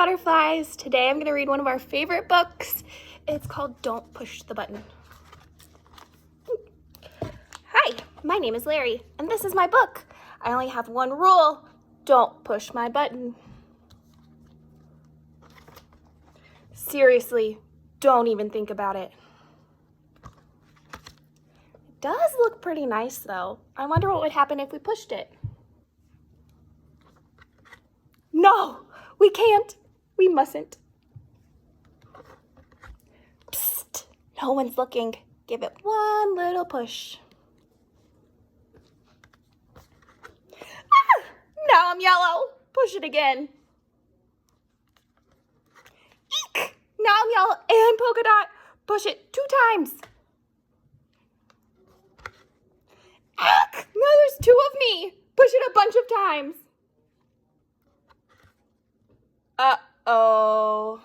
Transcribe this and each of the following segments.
Butterflies. Today I'm going to read one of our favorite books. It's called Don't Push the Button. Hi, my name is Larry, and this is my book. I only have one rule: don't push my button. Seriously, don't even think about it. It does look pretty nice, though. I wonder what would happen if we pushed it. No, we can't. We mustn't. Psst, no one's looking. Give it one little push. Ah, now I'm yellow. Push it again. Eek! Now I'm yellow and polka dot. Push it 2 times. Eek! Now there's 2 of me. Push it a bunch of times. Uh-oh.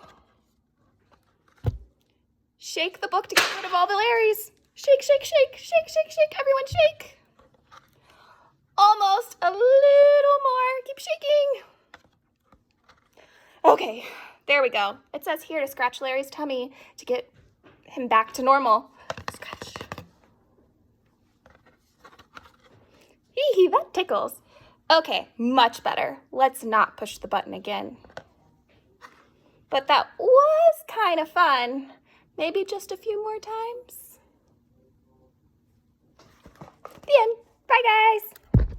Shake the book to get rid of all the Larrys. Shake, shake, shake, shake, shake, shake. Everyone shake. Almost. A little more. Keep shaking. Okay, there we go. It says here to scratch Larry's tummy to get him back to normal. Scratch. Hee, that tickles. Okay, much better. Let's not push the button again. But that was kind of fun. Maybe just a few more times. The end. Bye, guys.